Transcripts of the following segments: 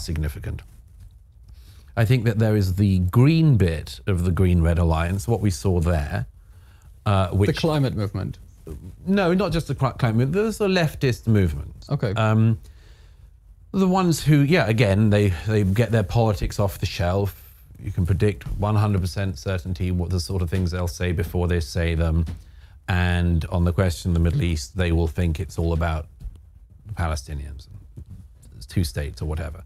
significant. I think that there is the green bit of the Green-Red Alliance, what we saw there. Which, the climate movement? No, not just the climate movement. There's the leftist movement. Okay. The ones who, yeah, again, they get their politics off the shelf. You can predict 100% certainty what the sort of things they'll say before they say them. And on the question of the Middle East, they will think it's all about Palestinians, two states or whatever.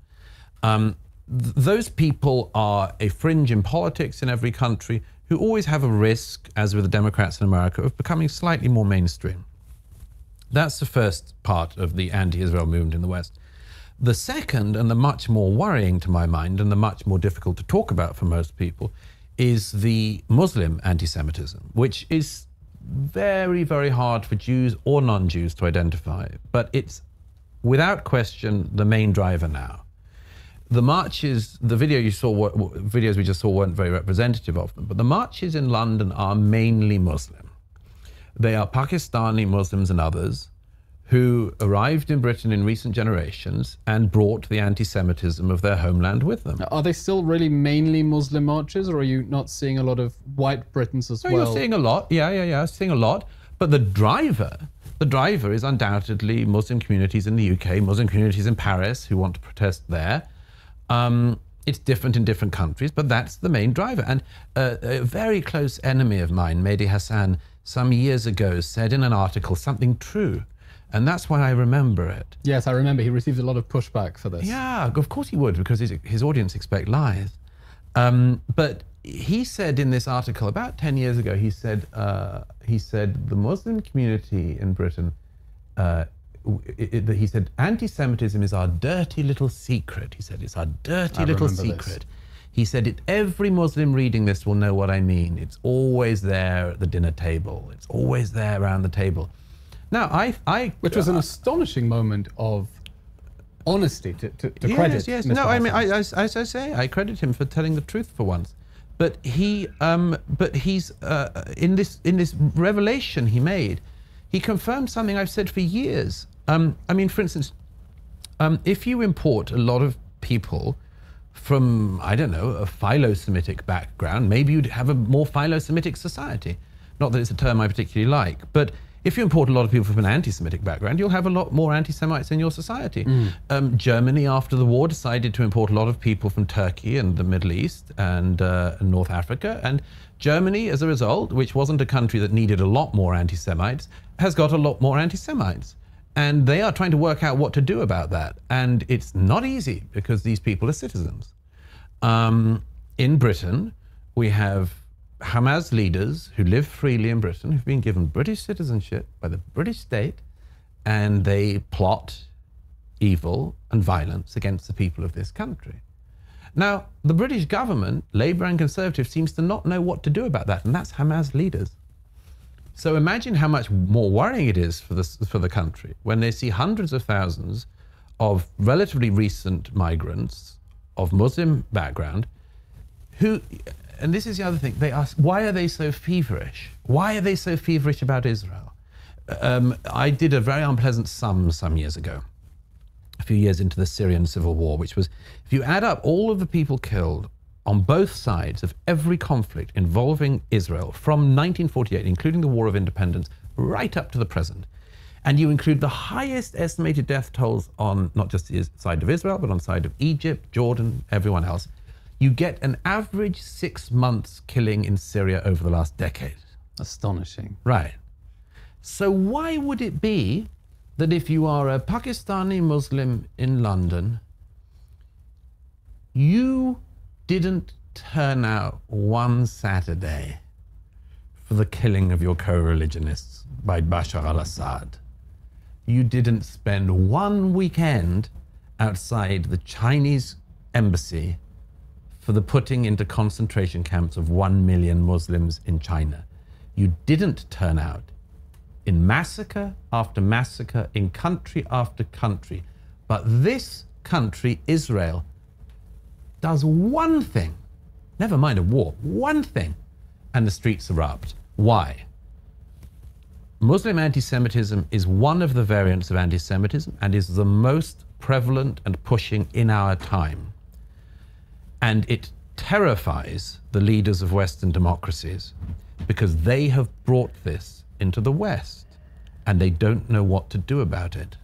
Those people are a fringe in politics in every country who always have a risk, as with the Democrats in America, of becoming slightly more mainstream. That's the first part of the anti-Israel movement in the West. The second, and the much more worrying to my mind, and the much more difficult to talk about for most people, is the Muslim anti-Semitism, which is very, very hard for Jews or non-Jews to identify. But it's, without question, the main driver now. The marches, the video you saw, videos we just saw weren't very representative of them, but the marches in London are mainly Muslim. They are Pakistani Muslims and others who arrived in Britain in recent generations and brought the anti-Semitism of their homeland with them. Are they still really mainly Muslim marches, or are you not seeing a lot of white Britons as well? You're seeing a lot, yeah, seeing a lot. But the driver is undoubtedly Muslim communities in the UK, Muslim communities in Paris who want to protest there. It's different in different countries, but that's the main driver. And a very close enemy of mine, Mehdi Hassan, some years ago said in an article something true. And that's why I remember it. Yes, I remember. He received a lot of pushback for this. Yeah, of course he would, because his audience expect lies. But he said in this article about 10 years ago, he said the Muslim community in Britain, he said anti-Semitism is our dirty little secret. He said it's our dirty little secret. He said every Muslim reading this will know what I mean. It's always there at the dinner table. It's always there around the table. Now, which was an astonishing moment of honesty to credit. Yes. Mr. No, I mean, Hassan. as I say, I credit him for telling the truth for once. But he's in this revelation he made, he confirmed something I've said for years. I mean, for instance, if you import a lot of people from, I don't know, a philo-Semitic background, maybe you'd have a more philo-Semitic society. Not that it's a term I particularly like, but if you import a lot of people from an anti-Semitic background, you'll have a lot more anti-Semites in your society. Germany, after the war, decided to import a lot of people from Turkey and the Middle East and North Africa. And Germany, as a result, which wasn't a country that needed a lot more anti-Semites, has got a lot more anti-Semites. And they are trying to work out what to do about that. And it's not easy, because these people are citizens. In Britain, we have Hamas leaders who live freely in Britain, who've been given British citizenship by the British state, and they plot evil and violence against the people of this country. Now, the British government, Labour and Conservative, seems to not know what to do about that, and that's Hamas leaders. So imagine how much more worrying it is for the country when they see hundreds of thousands of relatively recent migrants of Muslim background who, and this is the other thing, they ask, why are they so feverish? Why are they so feverish about Israel? I did a very unpleasant sum some years ago, a few years into the Syrian civil war, which was, if you add up all of the people killed on both sides of every conflict involving Israel from 1948, including the War of Independence, right up to the present, and you include the highest estimated death tolls on not just the side of Israel, but on the side of Egypt, Jordan, everyone else, you get an average 6 months killing in Syria over the last decade. Astonishing. Right. So why would it be that if you are a Pakistani Muslim in London, you didn't turn out one Saturday for the killing of your co-religionists by Bashar al-Assad? You didn't spend one weekend outside the Chinese embassy for the putting into concentration camps of 1 million Muslims in China. You didn't turn out in massacre after massacre, in country after country. But this country, Israel, does one thing, never mind a war, one thing, and the streets erupt. Why? Muslim anti-Semitism is one of the variants of anti-Semitism and is the most prevalent and pushing in our time. And it terrifies the leaders of Western democracies because they have brought this into the West and they don't know what to do about it.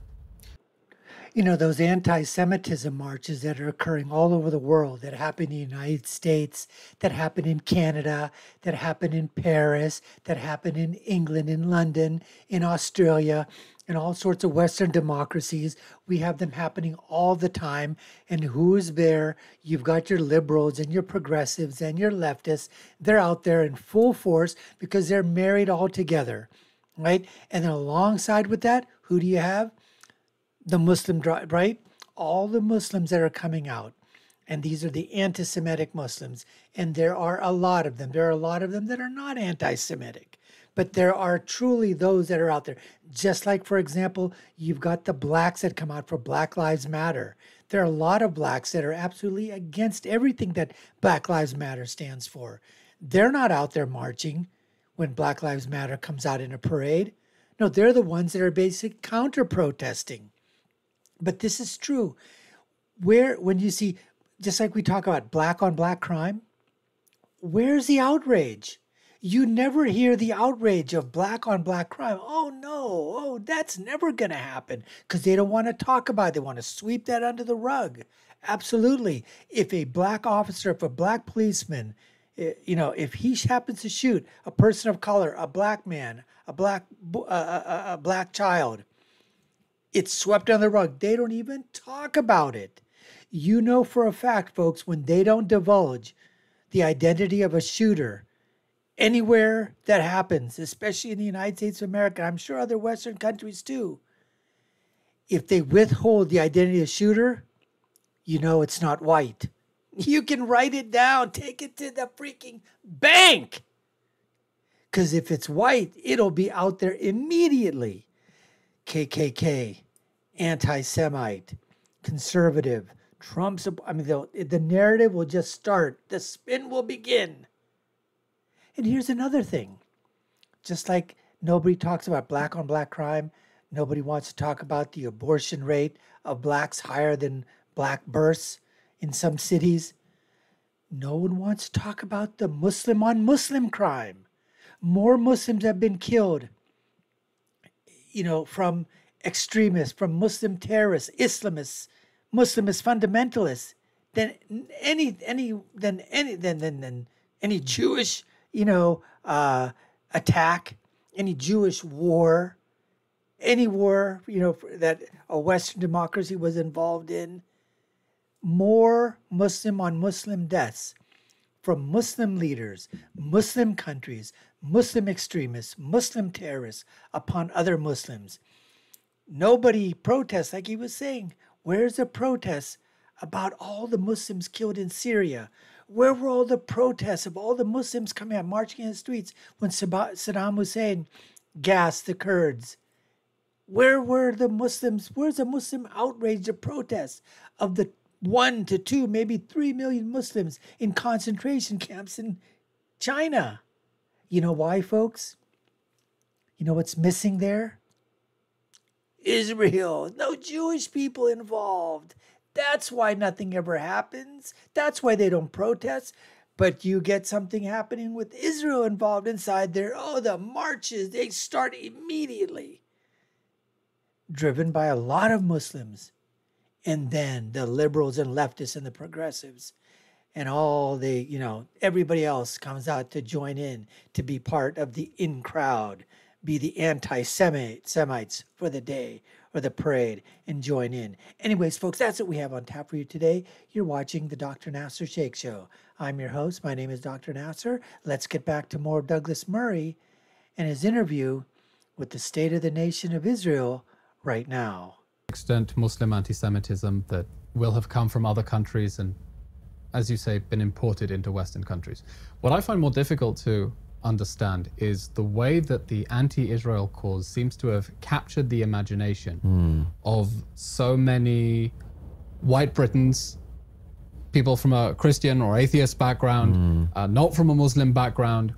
You know, those anti-Semitism marches that are occurring all over the world, that happen in the United States, that happen in Canada, that happen in Paris, that happen in England, in London, in Australia, in all sorts of Western democracies. We have them happening all the time. And who's there? You've got your liberals and your progressives and your leftists. They're out there in full force because they're married all together, right? And then alongside with that, who do you have? The Muslim, right? All the Muslims that are coming out. And these are the anti-Semitic Muslims. And there are a lot of them. There are a lot of them that are not anti-Semitic. But there are truly those that are out there. Just like, for example, you've got the blacks that come out for Black Lives Matter. There are a lot of blacks that are absolutely against everything that Black Lives Matter stands for. They're not out there marching when Black Lives Matter comes out in a parade. No, they're the ones that are basically counter-protesting. But this is true. When you see, just like we talk about black on black crime, where's the outrage? You never hear the outrage of black on black crime. Oh no, oh, that's never going to happen because they don't want to talk about it. They want to sweep that under the rug. Absolutely. If a black officer, if a black policeman, you know, if he happens to shoot a person of color, a black man, a black child, it's swept under the rug. They don't even talk about it. You know for a fact, folks, when they don't divulge the identity of a shooter anywhere that happens, especially in the United States of America, I'm sure other Western countries too, if they withhold the identity of the shooter, you know it's not white. You can write it down. Take it to the freaking bank. Because if it's white, it'll be out there immediately. KKK, anti-Semite, conservative, Trump's, I mean, the narrative will just start. The spin will begin. And here's another thing. Just like nobody talks about black on black crime, nobody wants to talk about the abortion rate of blacks higher than black births in some cities. No one wants to talk about the Muslim on Muslim crime. More Muslims have been killed, you know, from extremists, from Muslim terrorists, Islamists, Muslimist fundamentalists than any Jewish, you know, attack, any Jewish war, any war, you know, that a Western democracy was involved in. More Muslim on Muslim deaths from Muslim leaders, Muslim countries, Muslim extremists, Muslim terrorists upon other Muslims. Nobody protests, like he was saying. Where's the protests about all the Muslims killed in Syria? Where were all the protests of all the Muslims coming out marching in the streets when Saddam Hussein gassed the Kurds? Where were the Muslims? Where's the Muslim outrage, the protests of the 1 to 2, maybe 3 million Muslims in concentration camps in China? You know why, folks? You know what's missing there? Israel. No Jewish people involved. That's why nothing ever happens. That's why they don't protest. But you get something happening with Israel involved inside there. Oh, the marches, they start immediately. Driven by a lot of Muslims. And then the liberals and leftists and the progressives and all the, you know, everybody else comes out to join in, to be part of the in crowd, be the anti-Semites for the day or the parade and join in. Anyways, folks, that's what we have on tap for you today. You're watching the Dr. Nasir Shaikh Show. I'm your host. My name is Dr. Nasir. Let's get back to more of Douglas Murray and his interview with the State of the Nation of Israel right now. Extent Muslim anti-Semitism that will have come from other countries and, as you say, been imported into Western countries. What I find more difficult to understand is the way that the anti-Israel cause seems to have captured the imagination of so many white Britons, people from a Christian or atheist background, not from a Muslim background.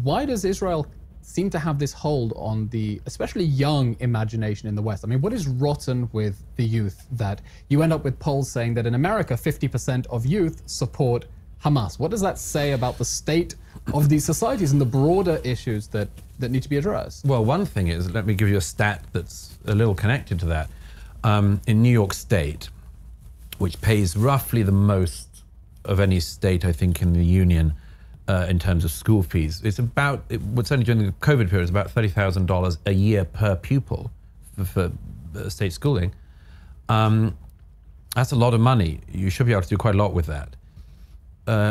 Why does Israel seem to have this hold on the especially young imagination in the West. I mean, what is rotten with the youth that you end up with polls saying that in America, 50% of youth support Hamas? What does that say about the state of these societies and the broader issues that need to be addressed? Well, one thing is, let me give you a stat that's a little connected to that. In New York State, which pays roughly the most of any state, I think, in the union in terms of school fees, it's about, what's only during the COVID period, it's about $30,000 a year per pupil for state schooling. That's a lot of money. You should be able to do quite a lot with that.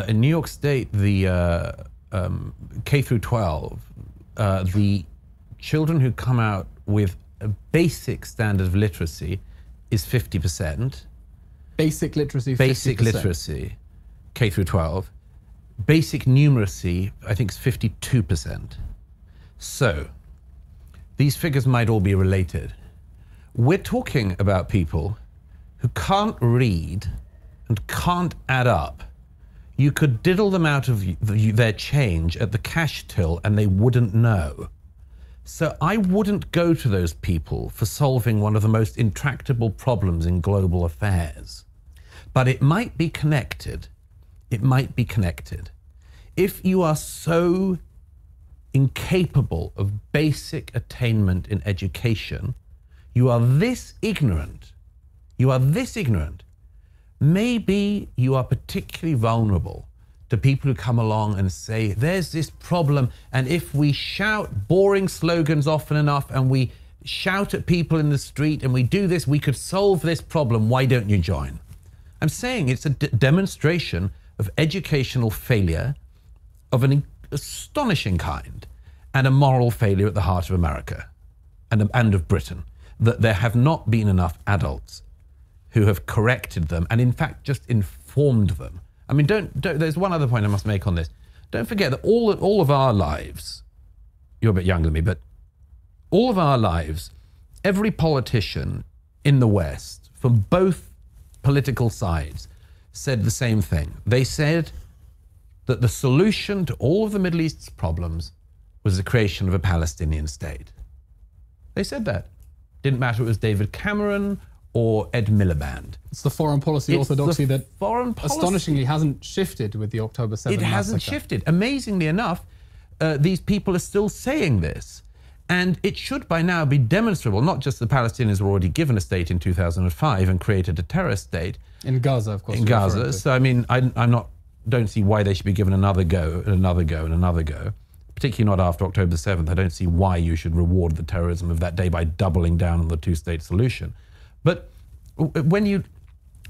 In New York State, the K through 12, the children who come out with a basic standard of literacy is 50%. Basic literacy, 50%. Basic literacy, K through 12. Basic numeracy, I think, is 52%. So these figures might all be related. We're talking about people who can't read and can't add up. You could diddle them out of their change at the cash till and they wouldn't know. So I wouldn't go to those people for solving one of the most intractable problems in global affairs. But it might be connected. It might be connected. If you are so incapable of basic attainment in education, you are this ignorant, maybe you are particularly vulnerable to people who come along and say, there's this problem, and if we shout boring slogans often enough and we shout at people in the street and we do this, we could solve this problem. Why don't you join? I'm saying it's a demonstration of educational failure of an astonishing kind and a moral failure at the heart of America and of Britain, that there have not been enough adults who have corrected them and in fact just informed them. I mean, there's one other point I must make on this. Don't forget that all of our lives, you're a bit younger than me, but all of our lives, every politician in the West from both political sides said the same thing. They said that the solution to all of the Middle East's problems was the creation of a Palestinian state. They said that. Didn't matter if it was David Cameron or Ed Miliband. It's the foreign policy orthodoxy that astonishingly hasn't shifted with the October 7th massacre. It hasn't shifted. Amazingly enough, these people are still saying this. And it should by now be demonstrable, not just the Palestinians were already given a state in 2005 and created a terrorist state. In Gaza, of course. In Gaza. So, I mean, don't see why they should be given another go, and another go, and another go. Particularly not after October 7th. I don't see why you should reward the terrorism of that day by doubling down on the two-state solution. But when you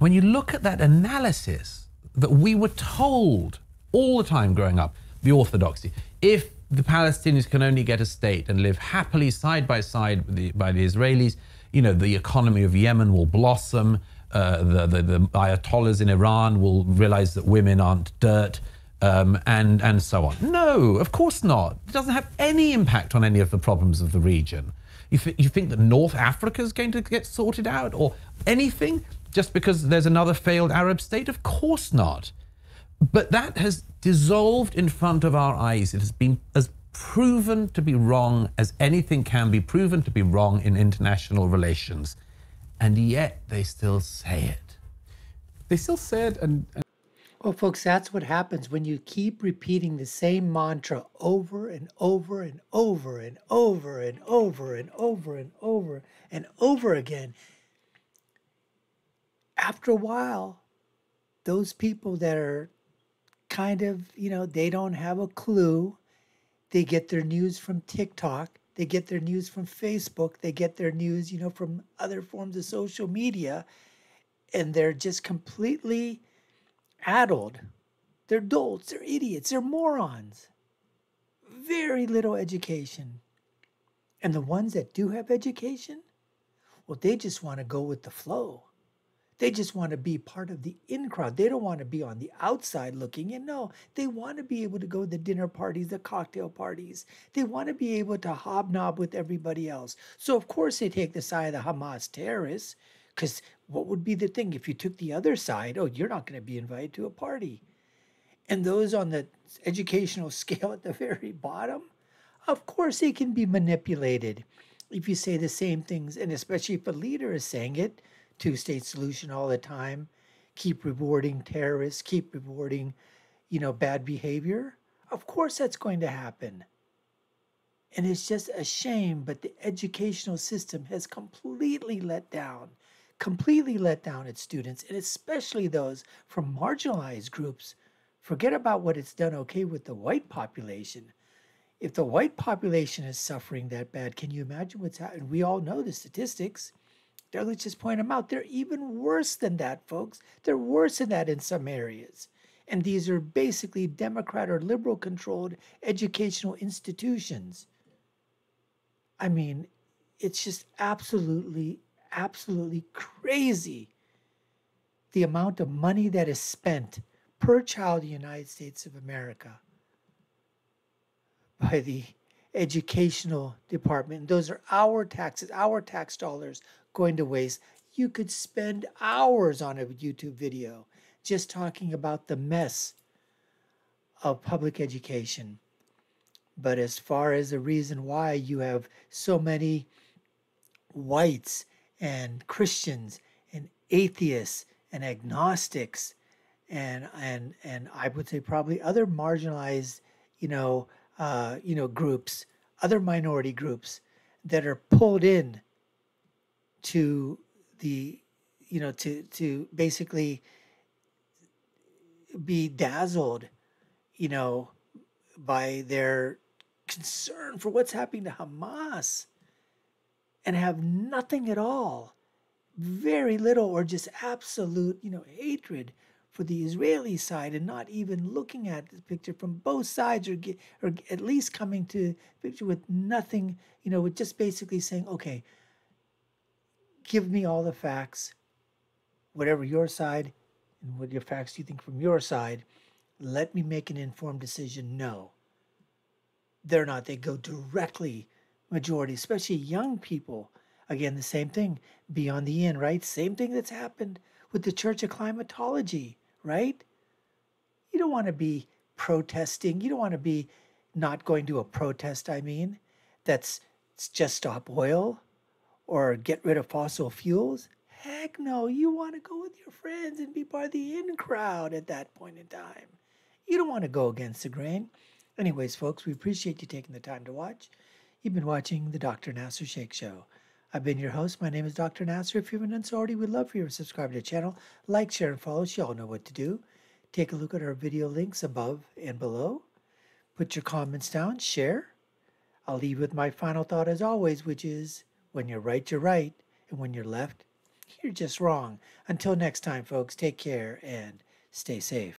look at that analysis that we were told all the time growing up, the orthodoxy, if the Palestinians can only get a state and live happily side by side by the Israelis, you know, the economy of Yemen will blossom, the Ayatollahs in Iran will realize that women aren't dirt, and so on. No, of course not. It doesn't have any impact on any of the problems of the region. You think that North Africa is going to get sorted out or anything just because there's another failed Arab state? Of course not. But that has dissolved in front of our eyes. It has been as proven to be wrong as anything can be proven to be wrong in international relations. And yet they still say it. They still say it and Well, folks, that's what happens when you keep repeating the same mantra over and over and over and over and over and over and over and over again. After a while, those people that are kind of, they don't have a clue. They get their news from TikTok. They get their news from Facebook. They get their news, from other forms of social media. And they're just completely addled. They're dolts. They're idiots. They're morons. Very little education. And the ones that do have education, well, they just want to go with the flow. They just want to be part of the in crowd. They don't want to be on the outside looking in. No, they want to be able to go to the dinner parties, the cocktail parties. They want to be able to hobnob with everybody else. So, of course, they take the side of the Hamas terrorists, because what would be the thing if you took the other side? Oh, you're not going to be invited to a party. And those on the educational scale at the very bottom, Of course, they can be manipulated if you say the same things, and especially if a leader is saying it, two-state solution all the time, keep rewarding terrorists, keep rewarding, bad behavior. Of course, that's going to happen. And it's just a shame, but the educational system has completely let down its students, and especially those from marginalized groups. Forget about what it's done okay with the white population. If the white population is suffering that bad, can you imagine what's happening? We all know the statistics. Let's just point them out. They're even worse than that, folks. They're worse than that in some areas. And these are basically Democrat or liberal controlled educational institutions. I mean, it's just absolutely, absolutely crazy the amount of money that is spent per child in the United States of America by the educational department. And those are our taxes, our tax dollars going to waste. You could spend hours on a YouTube video just talking about the mess of public education. But as far as the reason why you have so many whites and Christians and atheists and agnostics and I would say probably other marginalized, groups, other minority groups that are pulled in to the, to basically be dazzled, by their concern for what's happening to Hamas and have nothing at all, very little or just absolute, hatred for the Israeli side and not even looking at the picture from both sides or at least coming to the picture with nothing, with just basically saying, okay, give me all the facts, whatever your side and what your facts you think from your side, let me make an informed decision. No, they're not. They go directly, majority, especially young people. Again, the same thing, beyond the end, right? Same thing that's happened with the Church of Climatology, right? You don't want to be protesting. You don't want to be not going to a protest, that's just stop oil or get rid of fossil fuels. Heck no, you want to go with your friends and be part of the in crowd at that point in time. You don't want to go against the grain. Anyways, folks, we appreciate you taking the time to watch. You've been watching the Dr. Nasir Shaikh Show. I've been your host. My name is Dr. Nasir. If you haven't done so already, we'd love for you to subscribe to the channel, like, share, and follow us. You all know what to do. Take a look at our video links above and below. Put your comments down, share. I'll leave with my final thought as always, which is when you're right, and when you're left, you're just wrong. Until next time, folks, take care and stay safe.